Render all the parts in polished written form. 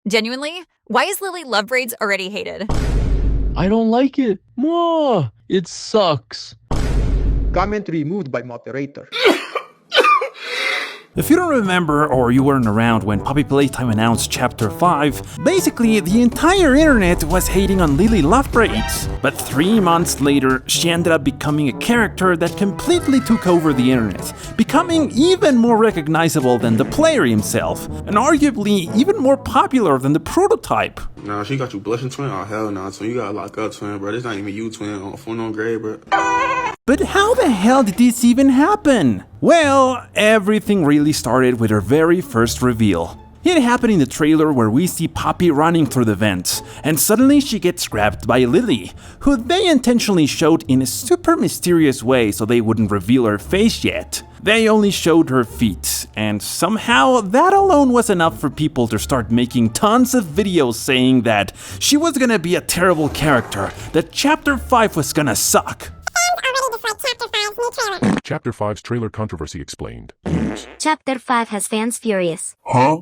Genuinely, why is Lily Love Braids already hated? I don't like it. Mwah! It sucks. Comment removed by moderator. If you don't remember or you weren't around when Puppy Playtime announced Chapter 5, basically the entire internet was hating on Lily Love Braids. But 3 months later, she ended up becoming a character that completely took over the internet, becoming even more recognizable than the player himself, and arguably even more popular than the prototype. Nah, she got you blushing, twin? Oh, hell nah, twin. You gotta lock up, twin, bro. This not even you, twin. On phone on grade, bro. But how the hell did this even happen? Well, everything really started with her very first reveal. It happened in the trailer where we see Poppy running through the vents, and suddenly she gets grabbed by Lily, who they intentionally showed in a super mysterious way so they wouldn't reveal her face yet. They only showed her feet, and somehow that alone was enough for people to start making tons of videos saying that she was gonna be a terrible character, that Chapter 5 was gonna suck. Chapter 5's trailer controversy explained. Chapter 5 has fans furious. Huh?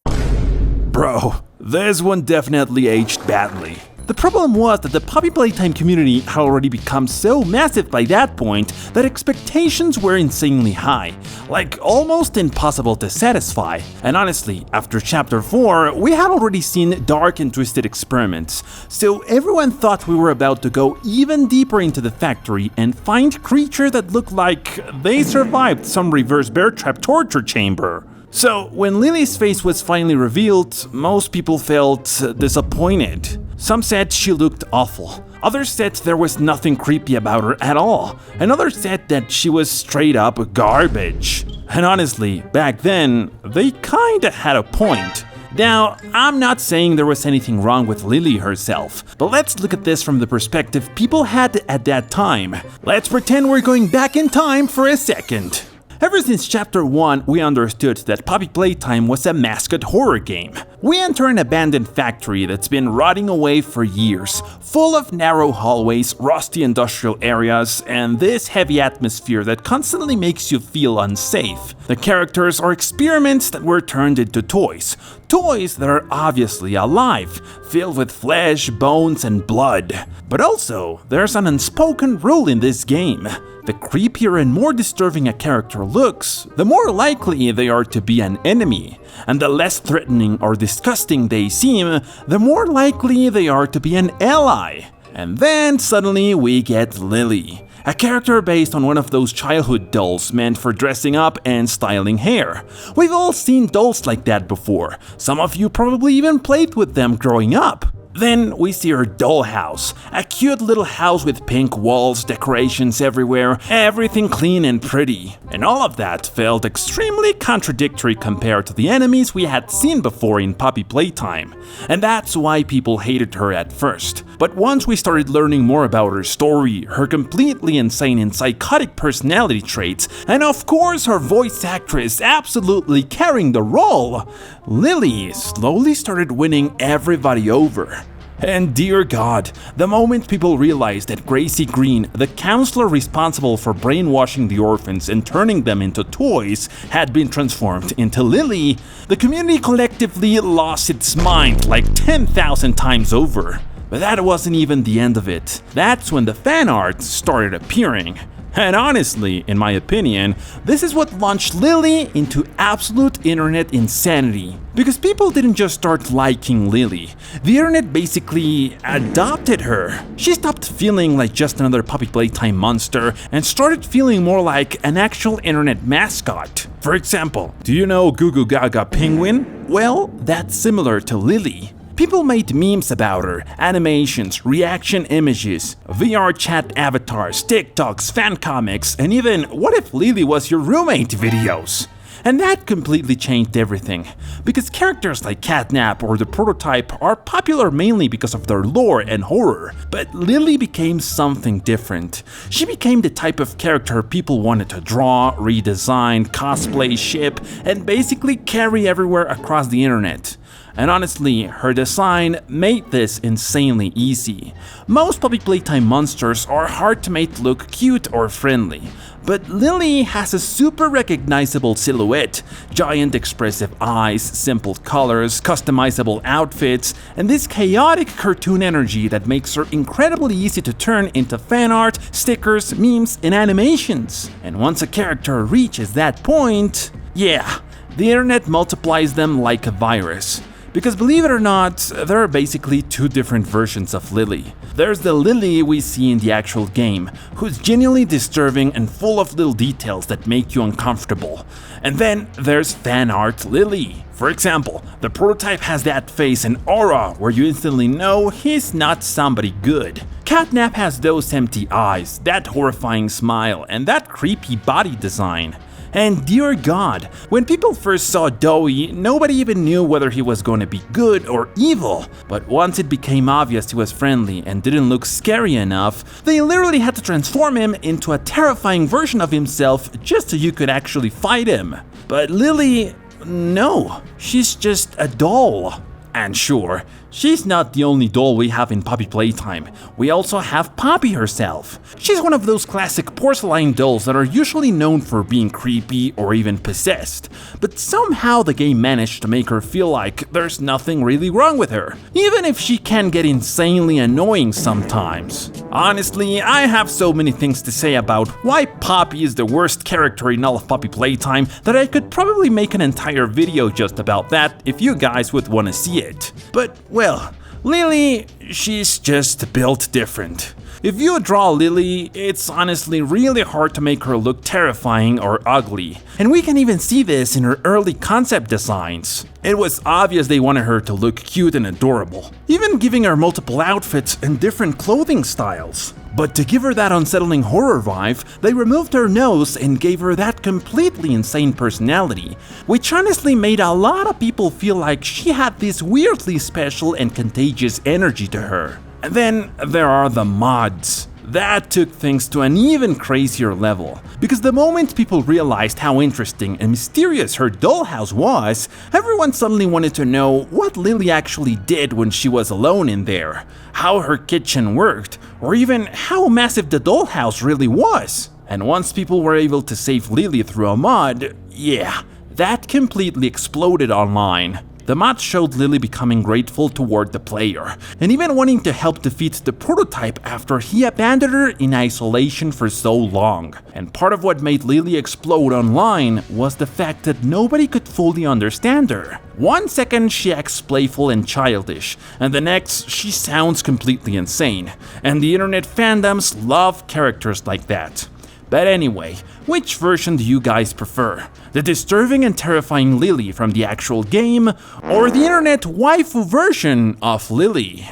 Bro, this one definitely aged badly. The problem was that the Puppy Playtime community had already become so massive by that point that expectations were insanely high, like almost impossible to satisfy. And honestly, after Chapter 4, we had already seen dark and twisted experiments, so everyone thought we were about to go even deeper into the factory and find creatures that looked like they survived some reverse bear trap torture chamber. So, when Lily's face was finally revealed, most people felt disappointed. Some said she looked awful. Others said there was nothing creepy about her at all. And others said that she was straight up garbage. And honestly, back then, they kinda had a point. Now, I'm not saying there was anything wrong with Lily herself, but let's look at this from the perspective people had at that time. Let's pretend we're going back in time for a second. Ever since Chapter 1, we understood that Puppy Playtime was a Mascot Horror game. We enter an abandoned factory that's been rotting away for years, full of narrow hallways, rusty industrial areas, and this heavy atmosphere that constantly makes you feel unsafe. The characters are experiments that were turned into toys. Toys that are obviously alive, filled with flesh, bones, and blood. But also, there's an unspoken rule in this game. The creepier and more disturbing a character looks, the more likely they are to be an enemy. And the less threatening or disgusting they seem, the more likely they are to be an ally. And then suddenly we get Lily, a character based on one of those childhood dolls meant for dressing up and styling hair. We've all seen dolls like that before. Some of you probably even played with them growing up. Then we see her dollhouse, a cute little house with pink walls, decorations everywhere, everything clean and pretty. And all of that felt extremely contradictory compared to the enemies we had seen before in Puppy Playtime. And that's why people hated her at first. But once we started learning more about her story, her completely insane and psychotic personality traits, and of course her voice actress absolutely carrying the role, Lily slowly started winning everybody over. And dear God, the moment people realized that Gracie Green, the counselor responsible for brainwashing the orphans and turning them into toys, had been transformed into Lily, the community collectively lost its mind like 10,000 times over. But that wasn't even the end of it. That's when the fan art started appearing. And honestly, in my opinion, this is what launched Lily into absolute internet insanity. Because people didn't just start liking Lily, the internet basically adopted her. She stopped feeling like just another Puppy Playtime monster and started feeling more like an actual internet mascot. For example, do you know Goo Goo Gaga Penguin? Well, that's similar to Lily. People made memes about her, animations, reaction images, VR chat avatars, TikToks, fan comics, and even what if Lily was your roommate videos. And that completely changed everything, because characters like Catnap or the Prototype are popular mainly because of their lore and horror, but Lily became something different. She became the type of character people wanted to draw, redesign, cosplay, ship, and basically carry everywhere across the internet. And honestly, her design made this insanely easy. Most Puppy Playtime monsters are hard to make look cute or friendly, But Lily has a super recognizable silhouette, giant expressive eyes, simple colors, customizable outfits, and this chaotic cartoon energy that makes her incredibly easy to turn into fan art, stickers, memes, and animations. And once a character reaches that point, yeah, the internet multiplies them like a virus. Because believe it or not, there are basically two different versions of Lily. There's the Lily we see in the actual game, who's genuinely disturbing and full of little details that make you uncomfortable. And then there's fan art Lily. For example, the prototype has that face and aura where you instantly know he's not somebody good. Catnap has those empty eyes, that horrifying smile, and that creepy body design. And dear God, when people first saw Dowie, nobody even knew whether he was going to be good or evil. But once it became obvious he was friendly and didn't look scary enough, they literally had to transform him into a terrifying version of himself just so you could actually fight him. But Lily, no, she's just a doll. And sure, she's not the only doll we have in Poppy Playtime. We also have Poppy herself. She's one of those classic porcelain dolls that are usually known for being creepy or even possessed, but somehow the game managed to make her feel like there's nothing really wrong with her, even if she can get insanely annoying sometimes. Honestly, I have so many things to say about why Poppy is the worst character in all of Poppy Playtime that I could probably make an entire video just about that if you guys would want to see it. But, well, Lily, she's just built different. If you draw Lily, it's honestly really hard to make her look terrifying or ugly. And we can even see this in her early concept designs. It was obvious they wanted her to look cute and adorable, even giving her multiple outfits and different clothing styles. But to give her that unsettling horror vibe, they removed her nose and gave her that completely insane personality, which honestly made a lot of people feel like she had this weirdly special and contagious energy to her. And then there are the mods. That took things to an even crazier level, because the moment people realized how interesting and mysterious her dollhouse was, everyone suddenly wanted to know what Lily actually did when she was alone in there, how her kitchen worked, or even how massive the dollhouse really was. And once people were able to save Lily through a mod, yeah, that completely exploded online. The mod showed Lily becoming grateful toward the player, and even wanting to help defeat the prototype after he abandoned her in isolation for so long. And part of what made Lily explode online was the fact that nobody could fully understand her. One second she acts playful and childish, and the next she sounds completely insane, and the internet fandoms love characters like that. But anyway, which version do you guys prefer? The disturbing and terrifying Lily from the actual game, or the internet waifu version of Lily?